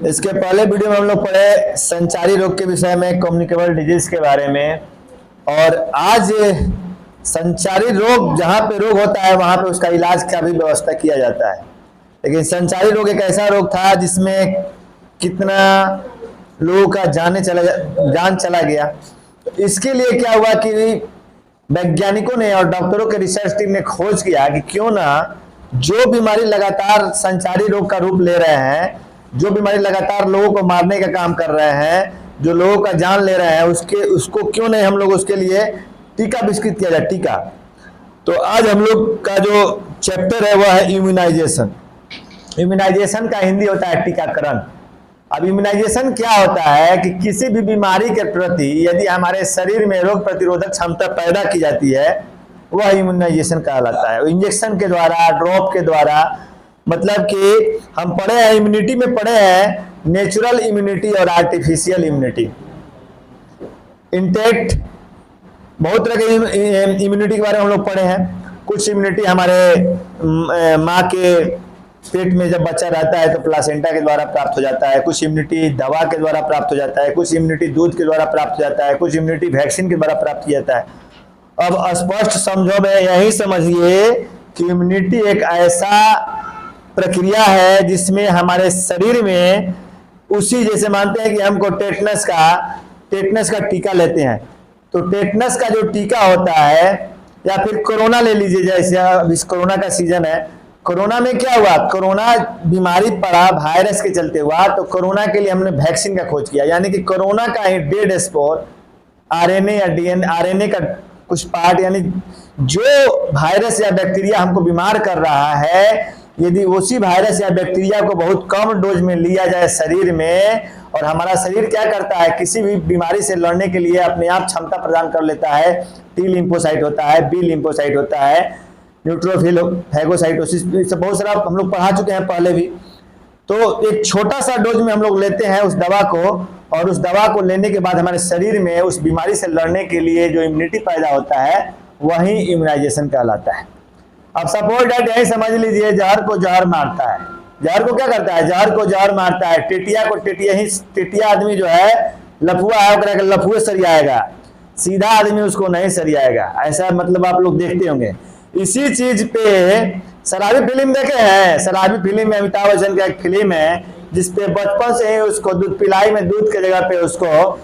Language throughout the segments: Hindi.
इसके पहले वीडियो में हम लोग पढ़े संचारी रोग के विषय में, कम्युनिकेबल डिजीज के बारे में। और आज संचारी रोग, जहाँ पे रोग होता है वहाँ पे उसका इलाज का भी व्यवस्था किया जाता है। लेकिन संचारी रोग एक ऐसा रोग था जिसमें कितना लोगों का जान चला गया। तो इसके लिए क्या हुआ कि वैज्ञानिकों ने और डॉक्टरों के रिसर्च टीम ने खोज किया कि क्यों ना जो बीमारी लगातार संचारी रोग का रूप ले रहे हैं, जो बीमारी लगातार लोगों को मारने का काम कर रहे हैं, जो लोगों का जान ले रहे हैं, उसको क्यों नहीं हम लोग उसके लिए टीका विकसित किया जाए, टीका। तो आज हम लोग का जो चैप्टर है वह है इम्यूनाइजेशन। इम्यूनाइजेशन का हिंदी होता है टीकाकरण। अब इम्यूनाइजेशन क्या होता है कि किसी भी बीमारी के प्रति यदि हमारे शरीर में रोग प्रतिरोधक क्षमता पैदा की जाती है, वह इम्यूनाइजेशन कहलाता है। इंजेक्शन के द्वारा, ड्रॉप के द्वारा, मतलब कि हम पढ़े हैं इम्यूनिटी में, पढ़े हैं नेचुरल इम्यूनिटी और आर्टिफिशियल इम्यूनिटी। इंटेक्ट बहुत तरह के इम्यूनिटी के बारे में हम लोग पढ़े हैं। कुछ इम्यूनिटी हमारे माँ के पेट में जब बच्चा रहता है तो प्लासेंटा के द्वारा प्राप्त हो जाता है, कुछ इम्यूनिटी दवा के द्वारा प्राप्त हो जाता है, कुछ इम्यूनिटी दूध के द्वारा प्राप्त हो जाता है, कुछ इम्यूनिटी वैक्सीन के द्वारा प्राप्त किया जाता है। अब स्पष्ट समझो में यही समझिए कि इम्यूनिटी एक ऐसा प्रक्रिया है जिसमें हमारे शरीर में उसी, जैसे मानते हैं कि हमको टेटनस का टीका लेते हैं, तो टेटनस का जो टीका होता है, या फिर कोरोना ले लीजिए, जैसे अब इस कोरोना का सीजन है। कोरोना में क्या हुआ, कोरोना बीमारी पड़ा वायरस के चलते हुआ, तो कोरोना के लिए हमने वैक्सीन का खोज किया, यानी कि कोरोना का ही डेड स्पोर आरएनए या डीएनए, आरएनए का कुछ पार्ट, यानी जो वायरस या बैक्टीरिया हमको बीमार कर रहा है, यदि उसी वायरस या बैक्टीरिया को बहुत कम डोज में लिया जाए शरीर में, और हमारा शरीर क्या करता है, किसी भी बीमारी से लड़ने के लिए अपने आप क्षमता प्रदान कर लेता है। टी लिम्फोसाइट होता है, बी लिम्फोसाइट होता है, न्यूट्रोफिल, फैगोसाइटोसिस, बहुत सारा हम लोग पढ़ा चुके हैं पहले भी। तो एक छोटा सा डोज में हम लोग लेते हैं उस दवा को, और उस दवा को लेने के बाद हमारे शरीर में उस बीमारी से लड़ने के लिए जो इम्यूनिटी पैदा होता है वही इम्यूनाइजेशन कहलाता है। अब सपोज दैट यही समझ लीजिए, जहर को जहर मारता है। जहर को क्या करता है, जहर को जहर मारता है। टिटिया को टिटिया आदमी जो है लफुआ है, लफुए सरियाएगा, सीधा आदमी उसको नहीं सरियाएगा। ऐसा मतलब आप लोग देखते होंगे। इसी चीज पे शराबी फिल्म देखे हैं। शराबी फिल्म में अमिताभ बच्चन का एक फिल्म है जिसपे बचपन से ही उसको दूध पिलाई में, दूध के जगह पे उसको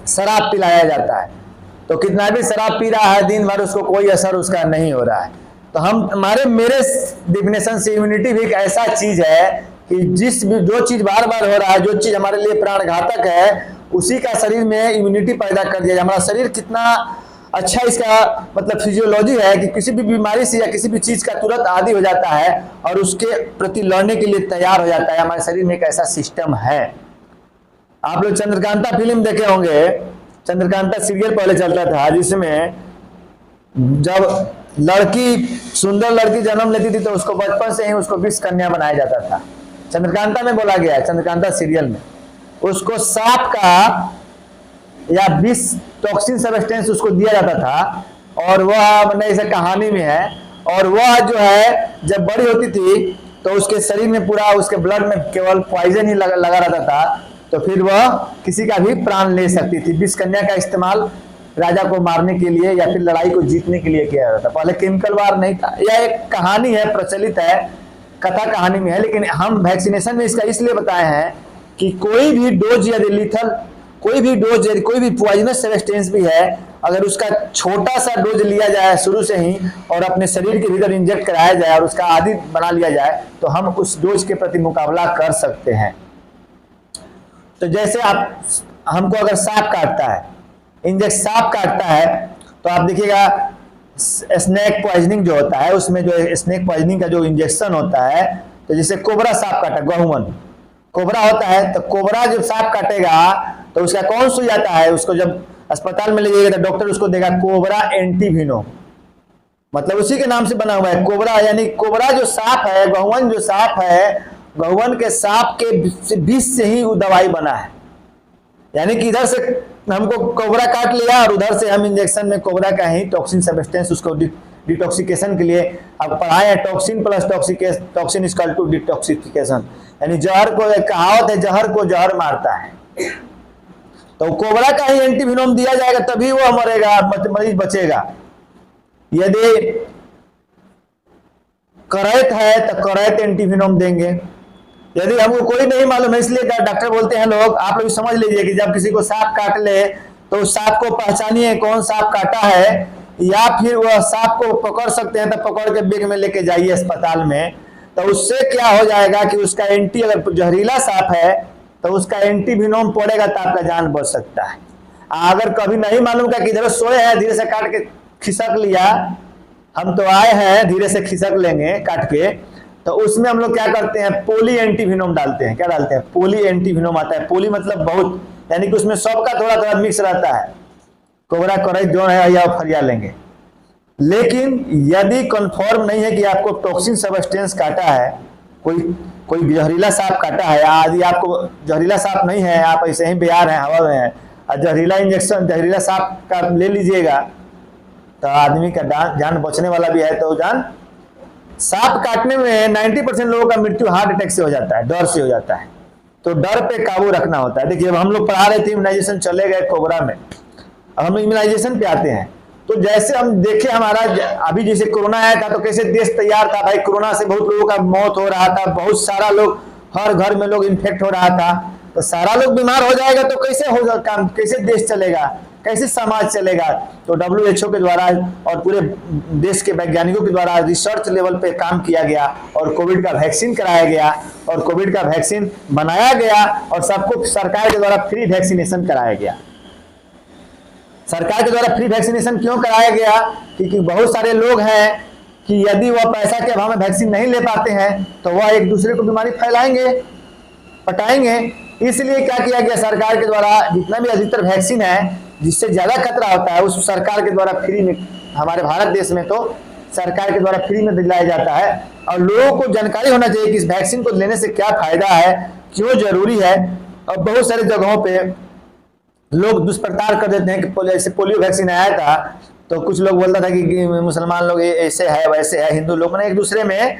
शराब पिलाया जाता है। तो कितना भी शराब पी रहा है दिन भर, उसको कोई असर उसका नहीं हो रहा है। तो मेरे डिफिनेशन से इम्यूनिटी भी एक ऐसा चीज है कि जो चीज बार बार हो रहा है, जो चीज हमारे लिए प्राण घातक है, उसी का शरीर में इम्यूनिटी पैदा कर दिया। हमारा शरीर कितना अच्छा, इसका मतलब फिजियोलॉजी है कि किसी भी बीमारी से या किसी भी चीज का तुरंत आदी हो जाता है और उसके प्रति लड़ने के लिए तैयार हो जाता है। हमारे शरीर में एक ऐसा सिस्टम है। आप लोग चंद्रकांता फिल्म देखे होंगे। चंद्रकांता सीरियल पहले चलता था जिसमें जब सुंदर लड़की जन्म लेती थी तो उसको बचपन से ही उसको विष कन्या बनाया जाता था। चंद्रकांता में बोला गया है, चंद्रकांता सीरियल में उसको सांप का या विष टॉक्सिन सब्सटेंस उसको दिया जाता था, और वह मतलब ऐसा कहानी में है। और वह जो है जब बड़ी होती थी तो उसके शरीर में पूरा, उसके ब्लड में केवल पॉइजन ही लगा रहता था, तो फिर वह किसी का भी प्राण ले सकती थी। विष कन्या का इस्तेमाल राजा को मारने के लिए या फिर लड़ाई को जीतने के लिए किया जाता था। पहले केमिकल वार नहीं था। यह एक कहानी है, प्रचलित है, कथा कहानी में है। लेकिन हम वैक्सीनेशन में इसका इसलिए बताए हैं कि कोई भी डोज यदि लिथल, कोई भी डोज यदि कोई भी पॉइजनस सब्सटेंस भी है, अगर उसका छोटा सा डोज लिया जाए शुरू से ही और अपने शरीर के भीतर इंजेक्ट कराया जाए और उसका आदि बना लिया जाए, तो हम उस डोज के प्रति मुकाबला कर सकते हैं। तो जैसे हमको अगर सांप काटता है, सांप काटता है, तो आप देखिएगा स्नेक पॉइजनिंग जो होता है, उसमें जो स्नेक पॉइजनिंग का जो इंजेक्शन होता है, तो जैसे कोबरा सांप काटा, गहुवन कोबरा होता है, तो कोबरा जब सांप काटेगा तो उसका कौन सुई आता है, उसको जब अस्पताल में ले जाइएगा तो डॉक्टर उसको देगा कोबरा एंटीविनो, मतलब उसी के नाम से बना हुआ है कोबरा। यानी कोबरा जो सांप है, गहुवन जो सांप है, गहुवन के सांप के विष से ही वो दवाई बना है। यानी कि इधर से हमको कोबरा काट लिया और उधर से हम इंजेक्शन में कोबरा का ही टॉक्सिन सब्सटेंस उसको डिटॉक्सिकेशन के लिए अब पढ़ाए हैं, toxin plus toxin is equal to detoxification, यानी जहर को, एक कहावत है, जहर को जहर मारता है। तो कोबरा का ही एंटीविनोम दिया जाएगा तभी वो मरेगा, मरीज बचेगा। यदि करैत है तो करैत एंटीविनोम देंगे। यदि हमको कोई नहीं मालूम है, इसलिए डॉक्टर बोलते हैं लोग, आप लोग समझ लीजिए कि जब किसी को सांप काट ले तो उस सांप को पहचानिए कौन सांप काटा है, या फिर वह सांप को पकड़ सकते हैं तो पकड़ के बैग में लेके जाइए अस्पताल में। तो उससे क्या हो जाएगा कि उसका एंटी, अगर जहरीला सांप है तो उसका एंटीविनोम पड़ेगा तो आपका जान बच सकता है। अगर कभी नहीं मालूम का किधर सोए हैं, धीरे से काट के खिसक लिया, हम तो आए हैं धीरे से खिसक लेंगे काट के, तो उसमें हम लोग क्या करते हैं, पोली एंटीविनोम डालते हैं। क्या डालते हैं? पोली एंटीविनोम आता है। पोली मतलब बहुत, यानी कि उसमें सबका थोड़ा थोड़ा मिक्स रहता है। कोबरा करैत जो है या फरिया लेंगे। लेकिन यदि कंफर्म नहीं है कि आपको टॉक्सिन सब्सटेंस काटा है, कोई जहरीला सांप काटा है, यदि आपको जहरीला सांप नहीं है, आप ऐसे ही बेयार हैं, हवा में हैं, और जहरीला इंजेक्शन जहरीला सांप का ले लीजिएगा तो आदमी का जान बचने वाला भी है। तो जान, सांप काटने में 90% लोगों का मृत्यु हार्ट अटैक से हो जाता है, डर से हो जाता है। तो डर पे काबू रखना होता है। देखिए, अब हम लोग पढ़ा रहे थे इम्यूनाइजेशन, चले गए कोबरा में, अब हम इम्यूनाइजेशन पे आते हैं। तो जैसे हम देखे, हमारा अभी जैसे कोरोना आया था तो कैसे देश तैयार था भाई, कोरोना से बहुत लोगों का मौत हो रहा था, बहुत सारा लोग, हर घर में लोग इन्फेक्ट हो रहा था। तो सारा लोग बीमार हो जाएगा तो कैसे होगा काम, कैसे देश चलेगा, कैसे समाज चलेगा? तो WHO के द्वारा और पूरे देश के वैज्ञानिकों के द्वारा रिसर्च लेवल पे काम किया गया और कोविड का वैक्सीन कराया गया और कोविड का वैक्सीन बनाया गया और सबको सरकार के द्वारा फ्री वैक्सीनेशन कराया गया। सरकार के द्वारा फ्री वैक्सीनेशन क्यों कराया गया? क्योंकि बहुत सारे लोग हैं कि यदि वह पैसा के अभाव में वैक्सीन नहीं ले पाते हैं तो वह एक दूसरे को बीमारी फैलाएंगे, पटाएंगे। इसलिए क्या किया गया, सरकार के द्वारा जितना भी अधिकतर वैक्सीन है जिससे ज्यादा खतरा होता है उस सरकार के द्वारा फ्री में, हमारे भारत देश में तो सरकार के द्वारा फ्री में दिलाया जाता है। और लोगों को जानकारी होना चाहिए कि इस वैक्सीन को लेने से क्या फायदा है, क्यों जरूरी है। और बहुत सारी जगहों पे लोग दुष्प्रचार कर देते हैं कि जैसे पोलियो वैक्सीन आया था तो कुछ लोग बोलता था कि मुसलमान लोग ऐसे है वैसे है, हिंदू लोग एक दूसरे में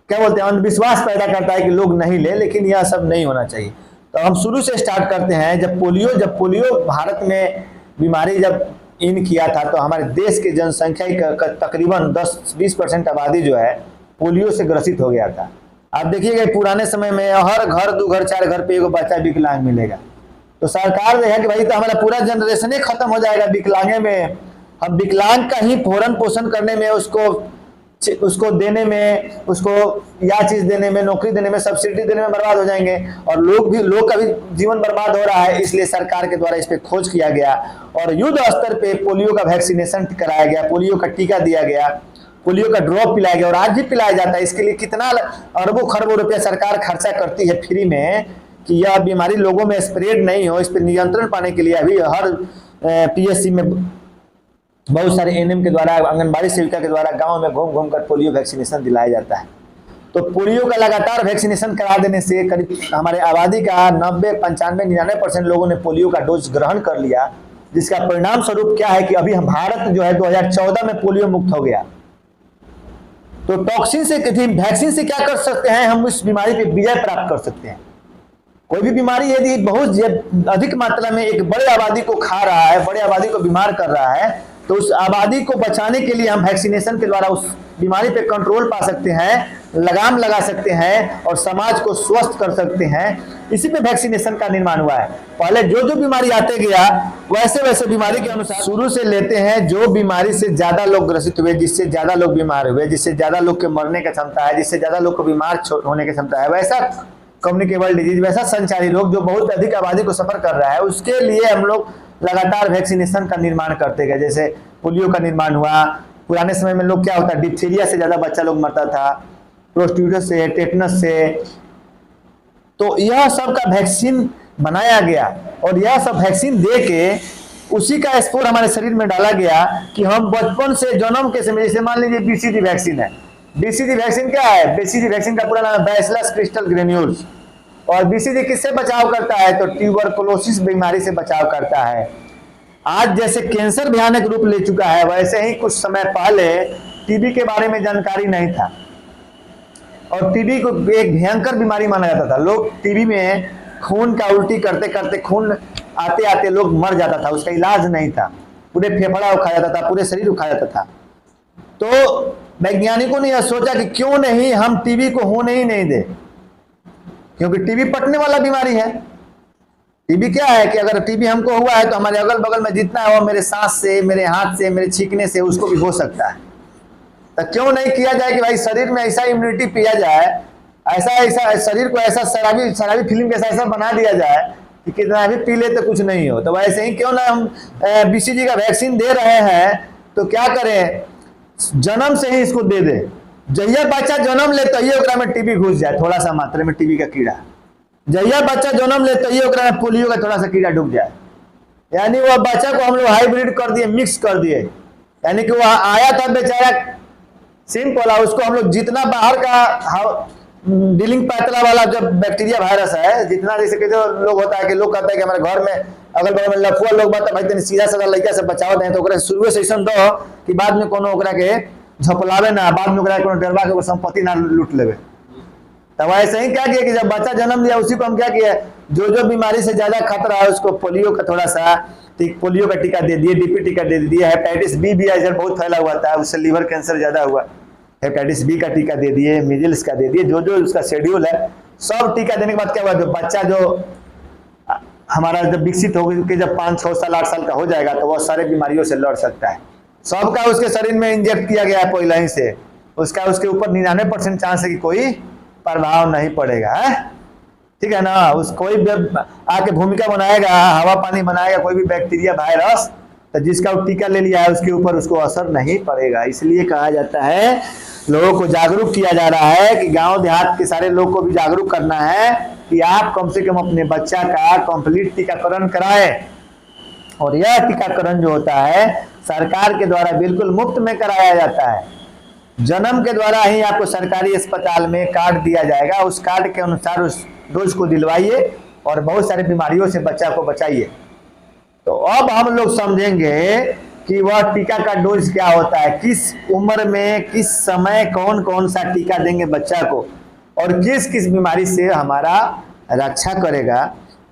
क्या बोलते हैं, अंधविश्वास पैदा करता है कि लोग नहीं ले, लेकिन यह सब नहीं होना चाहिए। तो हम शुरू से स्टार्ट करते हैं। जब पोलियो भारत में बीमारी जब इन किया था तो हमारे देश की जनसंख्या का तकरीबन 10-20% आबादी जो है पोलियो से ग्रसित हो गया था। आप देखिएगा पुराने समय में हर घर 2 घर 4 घर पे एक बच्चा विकलांग मिलेगा। तो सरकार ने है कि भाई तो हमारा पूरा जनरेशन ही खत्म हो जाएगा विकलांगे में, हम विकलांग का ही भरण पोषण करने में, उसको देने में, उसको या चीज देने में, नौकरी देने में, सब्सिडी देने में बर्बाद हो जाएंगे और लोग का भी जीवन बर्बाद हो रहा है। इसलिए सरकार के द्वारा इस पे खोज किया गया और युद्ध स्तर पे पोलियो का वैक्सीनेशन कराया गया, पोलियो का टीका दिया गया, पोलियो का ड्रॉप पिलाया गया और आज भी पिलाया जाता है। इसके लिए कितना अरबों खरबों रुपया सरकार खर्चा करती है फ्री में कि यह बीमारी लोगों में स्प्रेड नहीं हो। इस पर नियंत्रण पाने के लिए अभी हर PSC में बहुत सारे NM के द्वारा, आंगनबाड़ी सेविका के द्वारा गांव में घूम घूम कर पोलियो वैक्सीनेशन दिलाया जाता है। तो पोलियो का लगातार वैक्सीनेशन करा देने से करीब हमारे आबादी का 90, 95, 99% लोगों ने पोलियो का डोज ग्रहण कर लिया, जिसका परिणाम स्वरूप क्या है कि अभी हम भारत जो है 2014 में पोलियो मुक्त हो गया। तो टॉक्सिन से, वैक्सीन से क्या कर सकते हैं, हम इस बीमारी पे विजय प्राप्त कर सकते हैं। कोई भी बीमारी यदि बहुत अधिक मात्रा में एक बड़े आबादी को खा रहा है, बड़े आबादी को बीमार कर रहा है, तो उस आबादी को बचाने के लिए हम वैक्सीनेशन के द्वारा उस बीमारी पे कंट्रोल पा सकते हैं, लगाम लगा सकते हैं और समाज को स्वस्थ कर सकते हैं। इसी पे वैक्सीनेशन का निर्माण हुआ है। पहले जो बीमारी आते गया वैसे वैसे बीमारी के अनुसार शुरू से लेते हैं। जो बीमारी से ज्यादा लोग ग्रसित हुए, जिससे ज्यादा लोग बीमार हुए, जिससे ज्यादा लोग के मरने की क्षमता है, जिससे ज्यादा लोग को बीमार होने की क्षमता है, वैसा कम्युनिकेबल डिजीज, वैसा संचारी रोग जो बहुत अधिक आबादी को सफर कर रहा है, उसके लिए हम लोग लगातार वैक्सीनेशन का निर्माण करते गए। जैसे पोलियो का निर्माण हुआ। पुराने समय में लोग क्या होता है, डिप्थीरिया से ज्यादा बच्चा लोग मरता था, प्रोस्टिट्यूटस से, टेटनस से। तो यह सब का वैक्सीन बनाया गया और यह सब वैक्सीन दे के उसी का स्पोर हमारे शरीर में डाला गया कि हम बचपन से जन्म के समय, जैसे मान लीजिए BCG वैक्सीन है। BCG वैक्सीन क्या है? BCG वैक्सीन का पूरा नाम है बैसिलस क्रिस्टल ग्रेन्यूल्स। और BCG किससे बचाव करता है? तो ट्यूबरकुलोसिस बीमारी से बचाव करता है। आज जैसे कैंसर भयानक रूप ले चुका है, वैसे ही कुछ समय पहले टीबी के बारे में जानकारी नहीं था, और टीबी को एक भयंकर बीमारी माना जाता था। लोग टीबी में खून का उल्टी करते करते खून आते आते लोग मर जाता था, उसका इलाज नहीं था, पूरे फेफड़ा उखा जाता था, पूरे शरीर उखा जाता था। तो वैज्ञानिकों ने यह सोचा कि क्यों नहीं हम टीबी को होने ही नहीं दे, क्योंकि टीबी पटने वाला बीमारी है। टीबी क्या है कि अगर टीबी हमको हुआ है तो हमारे अगल बगल में जितना है वो मेरे सांस से, मेरे हाथ से, मेरे छींकने से उसको भी हो सकता है। तो क्यों नहीं किया जाए कि भाई शरीर में ऐसा इम्यूनिटी पिया जाए, ऐसा ऐसा शरीर को ऐसा शराबी फिल्म के ऐसा बना दिया जाए कि कितना भी पी ले तो कुछ नहीं हो। तो वैसे ही क्यों ना हम बीसीजी का वैक्सीन दे रहे हैं तो क्या करें, जन्म से ही इसको दे दे। जहिया बच्चा जन्म ले तो ये ओकरा में टीबी घुस जाए, थोड़ा सा मात्रा में टीबी का कीड़ा। जहिया बच्चा जन्म ले तो ये ओकरा में पोलियो का थोड़ा सा कीड़ा डूब जाए। यानी वह बच्चा को हम लोग हाइब्रिड कर दिए, मिक्स कर दिए। यानी कि वह आया था बेचारा सिंपल, उसको हम लोग जितना बाहर का डीलिंग पैतला वाला जो बैक्टीरिया वायरस है, जितना जैसे कि जो लोग होता है कि लोग कहते हैं कि हमारे घर में अगल बगल में लफुआ लोग बता भाई तेने सीधा साधा लड़का से बचाव दें, तो ओकरा शुरू से ऐसा दो कि बाद में कोनो ओकरा के झपलावे ना, बाद में ओकरा कोनो डरवा के संपत्ति ना लूट लेवे। तब ऐसे ही क्या किया कि जब बच्चा जन्म लिया उसी को हम क्या किया, जो जो बीमारी से ज्यादा खतरा है उसको पोलियो का थोड़ा सा पोलियो का टीका दे दिए, डीपी टीका दे दिए, हेपेटाइटिस बी भी आजकल बहुत फैला हुआ था, उससे लीवर कैंसर ज्यादा हुआ, हेपेटाइटिस बी का टीका दे दिए, मिजिल्स का दे दिए, जो जो उसका शेड्यूल है सब टीका देने के बाद क्या हुआ, जो बच्चा जो हमारा जब विकसित हो के जब 5-6 साल 8 साल का हो जाएगा तो वह सारे बीमारियों से लड़ सकता है। सबका उसके शरीर में इंजेक्ट किया गया है पहले ही से, उसका उसके ऊपर 99% चांस है कि कोई प्रभाव नहीं पड़ेगा है, ठीक है ना। उस कोई आके भूमिका बनाएगा, हवा पानी बनाएगा, कोई भी बैक्टीरिया वायरस, तो जिसका वो टीका ले लिया है उसके ऊपर उसको असर नहीं पड़ेगा। इसलिए कहा जाता है, लोगों को जागरूक किया जा रहा है कि गांव देहात के सारे लोग को भी जागरूक करना है कि आप कम से कम अपने बच्चा का कंप्लीट टीकाकरण कराएं। और यह टीकाकरण जो होता है सरकार के द्वारा बिल्कुल मुफ्त में कराया जाता है। जन्म के द्वारा ही आपको सरकारी अस्पताल में कार्ड दिया जाएगा, उस कार्ड के अनुसार उस डोज को दिलवाइए और बहुत सारी बीमारियों से बच्चा को बचाइए। तो अब हम लोग समझेंगे कि वह टीका का डोज क्या होता है, किस उम्र में किस समय कौन कौन सा टीका देंगे बच्चा को, और किस किस बीमारी से हमारा रक्षा करेगा,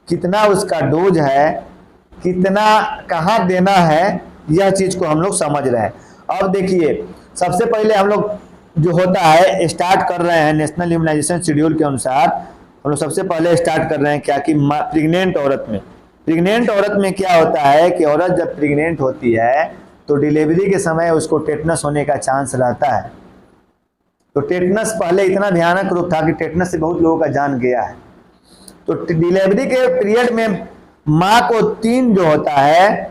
कितना उसका डोज है, कितना कहाँ देना है, यह चीज को हम लोग समझ रहे हैं। अब देखिए, सबसे पहले हम लोग जो होता है स्टार्ट कर रहे हैं नेशनल इम्यूनाइजेशन शेड्यूल के अनुसार, हम लोग सबसे पहले स्टार्ट कर रहे हैं क्या कि प्रेग्नेंट औरत में क्या होता है कि औरत जब प्रेग्नेंट होती है तो डिलीवरी के समय उसको टेटनस होने का चांस रहता है। तो टेटनस पहले इतना भयानक रूप था कि टेटनस से बहुत लोगों का जान गया है। तो डिलीवरी के पीरियड में माँ को 3 जो होता है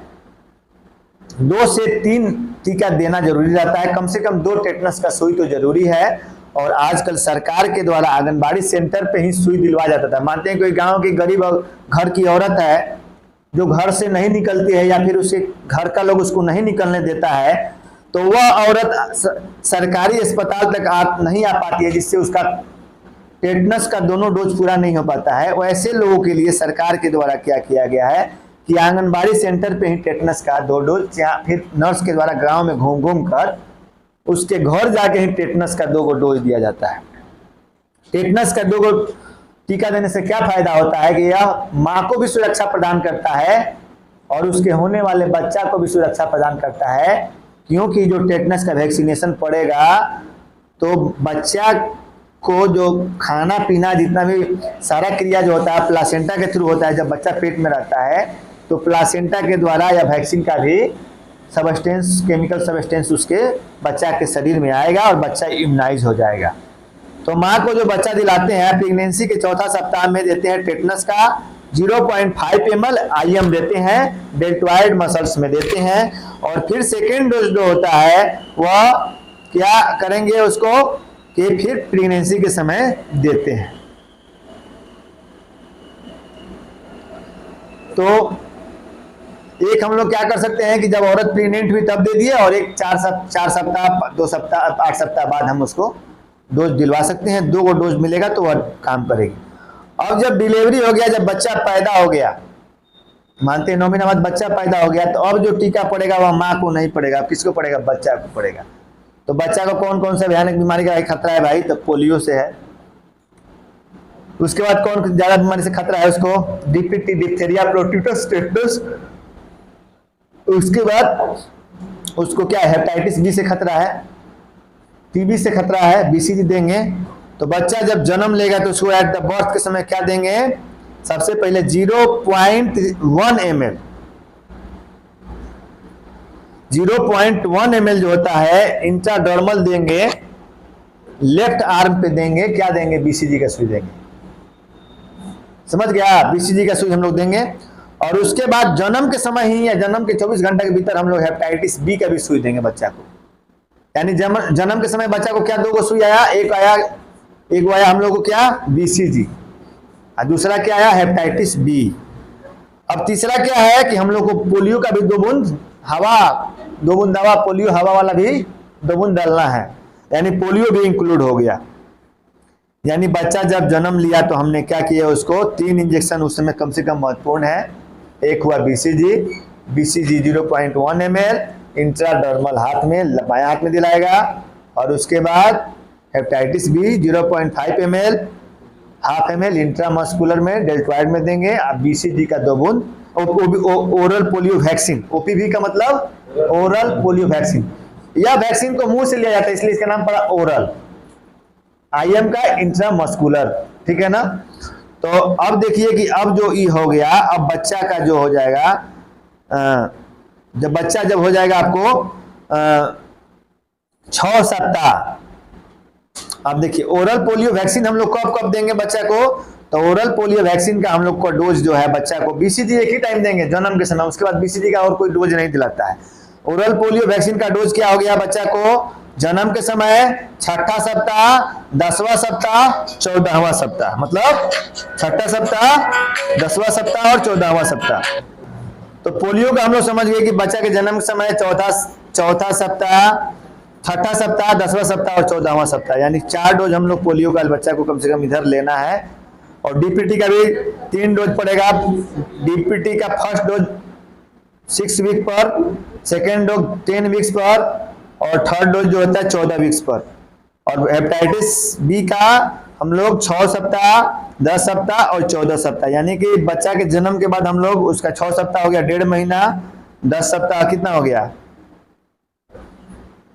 2 से 3 टीका देना जरूरी रहता है, कम से कम 2 टेटनस का सुई तो जरूरी है। और आजकल सरकार के द्वारा आंगनबाड़ी सेंटर पे ही सुई दिलवाया जाता था। मानते हैं कोई गांव की गरीब घर की औरत है जो घर से नहीं निकलती है, या फिर उसे घर का लोग उसको नहीं निकलने देता है, तो वह औरत सरकारी अस्पताल तक नहीं आ पाती है, जिससे उसका टेटनस का दोनों डोज पूरा नहीं हो पाता है। वैसे लोगों के लिए सरकार के द्वारा क्या किया गया है कि आंगनबाड़ी सेंटर पे ही टेटनस का 2 डोज, या फिर नर्स के द्वारा गांव में घूम घूम कर उसके घर जाके ही टेटनस का 2 डोज दिया जाता है। टेटनस का 2 टीका देने से क्या फायदा होता है कि यह माँ को भी सुरक्षा प्रदान करता है और उसके होने वाले बच्चा को भी सुरक्षा प्रदान करता है, क्योंकि जो टेटनस का वैक्सीनेशन पड़ेगा तो बच्चा को जो खाना पीना जितना भी सारा क्रिया जो होता है प्लासेंटा के थ्रू होता है। जब बच्चा पेट में रहता है तो प्लासेंटा के द्वारा या वैक्सीन का भी सबस्टेंस, केमिकल सबस्टेंस उसके बच्चा के शरीर में आएगा और बच्चा इम्यूनाइज हो जाएगा। तो माँ को जो बच्चा दिलाते हैं प्रेगनेंसी के 4था सप्ताह में देते हैं टेटनस का 0.5 ml IM देते हैं, डेल्टॉइड मसल्स में देते हैं। और फिर सेकेंड डोज जो होता है वह क्या करेंगे उसको कि फिर प्रेगनेंसी के समय देते हैं। तो एक हम लोग क्या कर सकते हैं कि जब औरत प्रेग्नेंट हुई तब दे दिए, और एक 4 सप्ताह 2 सप्ताह 8 सप्ताह बाद हम उसको डोज दिलवा सकते हैं। 2 डोज मिलेगा तो वह काम करेगी। अब जब डिलीवरी हो गया, जब बच्चा पैदा हो गया, मानते हैं 9 महीना बाद बच्चा पैदा हो गया, तो अब जो टीका पड़ेगा वह माँ को नहीं पड़ेगा, अब किसको पड़ेगा? बच्चा को पड़ेगा। तो बच्चा को कौन कौन सा भयानक बीमारी का खतरा है भाई? तो पोलियो से है। उसके बाद कौन ज्यादा बीमारी से खतरा है उसको? DPT, diphtheria, pertussis, tetanus. उसके बाद उसको क्या है? हेपेटाइटिस बी से खतरा है, टीबी से खतरा है, बीसीजी देंगे। तो बच्चा जब जन्म लेगा तो उसको एट द बर्थ के समय क्या देंगे? सबसे पहले 0.1 ml 0.1 ml जो होता है इंट्राडर्मल देंगे, लेफ्ट आर्म पे देंगे। क्या देंगे? बीसीजी का सुई देंगे। समझ गया? बीसीजी का सुई हम लोग देंगे। और उसके बाद जन्म के समय ही या जन्म के 24 घंटे के भीतर हम लोग हेपेटाइटिस बी का भी सुई देंगे बच्चा को। यानी जन्म के समय बच्चा को क्या 2 सुई आया? एक आया हम लोग को क्या? बीसीजी, और दूसरा क्या आया? Hepatitis B. अब तीसरा क्या है कि हम लोग को पोलियो का भी 2 बूंद दवा, पोलियो हवा वाला भी 2 बूंद डालना है, यानी पोलियो भी इंक्लूड हो गया। यानी बच्चा जब जन्म लिया तो हमने क्या किया? उसको 3 इंजेक्शन उस समय कम से कम महत्वपूर्ण है। एक हुआ बीसीजी 0.1 ml इंट्राडर्मल हाथ में, बायां हाथ में दिलाएगा। और उसके बाद hepatitis B 0.5 ml, ½ ml intramuscular में डेल्टॉइड में देंगे। अब बीसीजी का 2 बूंद, ओरल पोलियो वैक्सीन, ओपीवी का मतलब ओरल पोलियो वैक्सीन। यह वैक्सीन को मुंह से लिया जाता है इसलिए इसका नाम पड़ा ओरल। आईएम का इंट्रामस्कुलर, ठीक है ना। तो अब देखिए कि अब जो ई हो गया, अब बच्चा का जो हो जाएगा, जब बच्चा जब हो जाएगा आपको 6 सप्ताह। अब देखिए ओरल पोलियो वैक्सीन हम लोग कब कब देंगे बच्चा को? तो ओरल पोलियो वैक्सीन का हम लोग को डोज जो है बच्चा को, बीसीजी एक ही टाइम देंगे जन्म के समय, उसके बाद बीसीजी का और कोई डोज नहीं दिलाता है। ओरल पोलियो वैक्सीन का डोज क्या हो गया बच्चा को? जन्म के समय 6ठा सप्ताह, 10वां सप्ताह, 14वां सप्ताह, मतलब 6ठा सप्ताह, 10वां सप्ताह और 14वां सप्ताह। तो पोलियो का हम लोग समझ गए कि बच्चा के जन्म के समय चौथा सप्ताह, 6ठा सप्ताह, 10वां सप्ताह और 14वां सप्ताह, यानी 4 डोज हम लोग पोलियो का बच्चा को कम से कम इधर लेना है। और डीपीटी का भी 3 डोज पड़ेगा। डीपीटी का फर्स्ट डोज 6 वीक पर, सेकेंड डोज 10 वीक्स पर, और थर्ड डोज जो होता है 14 वीक्स पर। और हेपेटाइटिस बी का हम लोग 6 सप्ताह, 10 सप्ताह और 14 सप्ताह, यानी कि बच्चा के जन्म के बाद हम लोग उसका 6 सप्ताह हो गया 1.5 महीना, 10 सप्ताह कितना हो गया?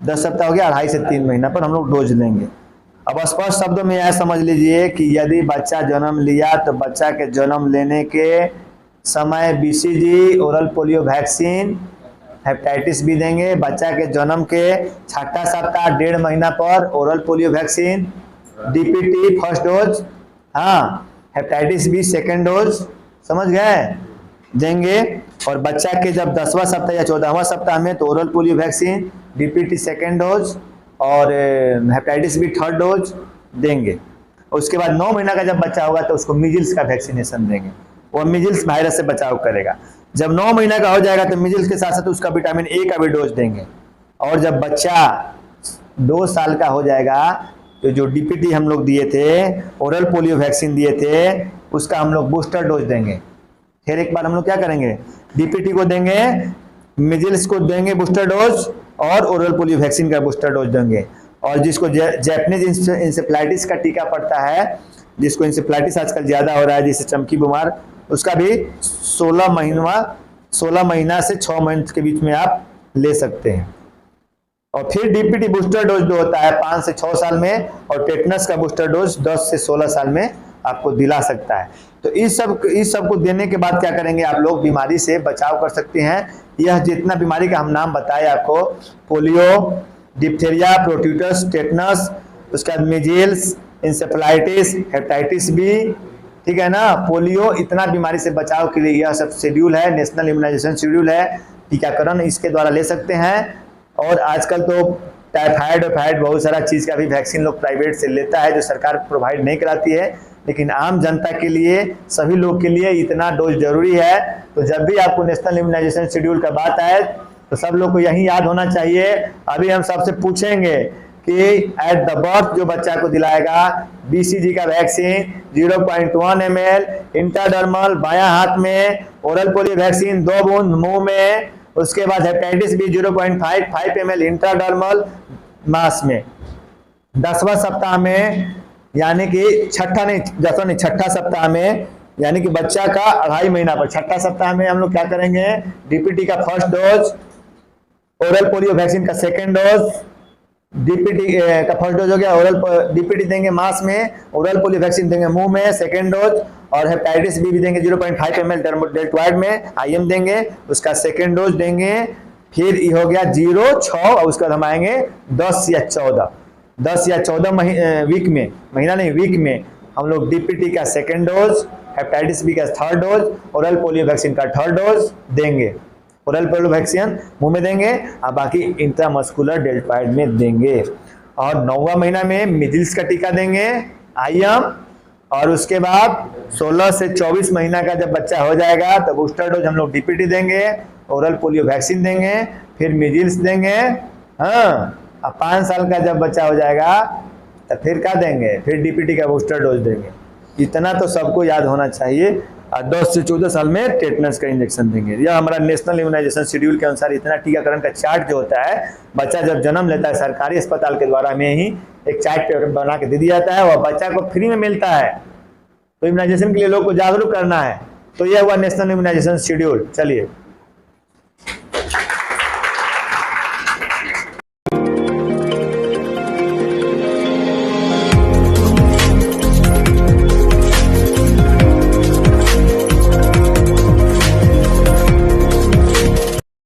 10 सप्ताह हो गया 2.5 से 3 महीना पर हम लोग डोज लेंगे। अब स्पष्ट शब्दों में यह समझ लीजिए कि यदि बच्चा जन्म लिया तो बच्चा के जन्म लेने के समय BCG, oral polio vaccine, hepatitis B देंगे। बच्चा के जन्म के 6ठा सप्ताह 1.5 महीना पर oral polio vaccine, DPT first dose, हाँ, हेपेटाइटिस बी सेकेंड डोज, समझ गए, देंगे। और बच्चा के जब 10वां सप्ताह या 14वां सप्ताह में तो oral polio vaccine, DPT second dose और हेपेटाइटिस बी थर्ड डोज देंगे। उसके बाद 9 महीना का जब बच्चा होगा तो उसको मीजल्स का वैक्सीनेशन देंगे, वो मीजल्स वायरस से बचाव करेगा। जब 9 महीना का हो जाएगा तो मीजल्स के साथ साथ उसका विटामिन ए का भी डोज देंगे। और जब बच्चा 2 साल का हो जाएगा तो जो डीपीटी हम लोग दिए थे, ओरल पोलियो वैक्सीन दिए थे, उसका हम लोग बूस्टर डोज देंगे। फिर एक बार हम लोग क्या करेंगे? डीपीटी को देंगे, मीजल्स को देंगे बूस्टर डोज, और ओरल पोलियो वैक्सीन का बूस्टर डोज देंगे। और जिसको जैपनीज इंसेफ्लाइटिस का टीका पड़ता है, जिसको इंसेफ्लाइटिस आजकल ज्यादा हो रहा है, जिससे चमकी बीमार, उसका भी 16 महीना से 6 महीने के बीच में आप ले सकते हैं। और फिर डीपीटी बूस्टर डोज जो होता है 5 से 6 साल में, और टेटनस का बूस्टर डोज 10 से 16 साल में आपको दिला सकता है। तो इस सब को देने के बाद क्या करेंगे? आप लोग बीमारी से बचाव कर सकते हैं। यह जितना बीमारी का हम नाम बताए आपको, पोलियो, डिप्थेरिया, प्रोट्यूटस, टेटनस, उसके बाद मीजल्स, इंसेफ्लाइटिस, हेपेटाइटिस बी, ठीक है ना, पोलियो, इतना बीमारी से बचाव के लिए यह सब शेड्यूल है, नेशनल इम्यूनाइजेशन शेड्यूल है, टीकाकरण इसके द्वारा ले सकते हैं। और आजकल तो टाइफाइड बहुत सारा चीज़ का भी वैक्सीन लोग प्राइवेट से लेता है, जो सरकार प्रोवाइड नहीं कराती है, लेकिन आम जनता के लिए, सभी लोग के लिए इतना डोज जरूरी है। तो जब भी आपको नेशनल इम्यूनाइजेशन शेड्यूल का बात आए तो सब लोग को यही याद होना चाहिए। अभी हम सबसे पूछेंगे कि एट द बर्थ जो बच्चा को दिलाएगा BCG का वैक्सीन 0.1 ml इंट्राडर्मल बायां हाथ में, ओरल पोलियो वैक्सीन 2 बूंद मुंह में, उसके बाद हेपेटाइटिस बी 0.5 ml इंट्राडर्मल मास में। 10वां सप्ताह में यानी कि छठा सप्ताह में यानी कि बच्चा का 2.5 महीना पर छठा सप्ताह में हम लोग क्या करेंगे, DPT का first dose, oral polio vaccine का सेकेंड डोज, DPT का फर्स्ट डोज हो गया, ओरल DPT देंगे मास में, ओरल पोलियो वैक्सीन देंगे मुंह में सेकेंड डोज, और हेपेटाइटिस बी भी देंगे 0.5 ml डेल्टोइड में IM देंगे, उसका सेकेंड डोज देंगे। फिर ये हो गया 0, 6 और उसके बाद हम आएंगे 10 या 14 वीक में, महीना नहीं वीक में हम लोग DPT का सेकेंड डोज, हेपेटाइटिस बी का third dose, oral polio vaccine का थर्ड डोज देंगे। ओरल पोलियो वैक्सीन मुंह में देंगे और बाकी इंट्रामस्कुलर डेल्टोइड में देंगे। और 9वां महीना में मिजिल्स का टीका देंगे IM, और उसके बाद 16 से 24 महीना का जब बच्चा हो जाएगा तो बूस्टर डोज हम लोग DPT देंगे, ओरल पोलियो वैक्सीन देंगे, फिर मिजिल्स देंगे। हाँ, अब 5 साल का जब बच्चा हो जाएगा तो फिर क्या देंगे, फिर DPT का बूस्टर डोज देंगे। इतना तो सबको याद होना चाहिए। और 10 से 14 साल में टेटनस का इंजेक्शन देंगे। यह हमारा नेशनल इम्यूनाइजेशन शेड्यूल के अनुसार इतना टीकाकरण का चार्ट जो होता है, बच्चा जब जन्म लेता है सरकारी अस्पताल के द्वारा में ही एक चार्ट पेपर बना के दे दिया जाता है, वह बच्चा को फ्री में मिलता है। तो इम्यूनाइजेशन के लिए लोग को जागरूक करना है। तो यह हुआ नेशनल इम्यूनाइजेशन शेड्यूल। चलिए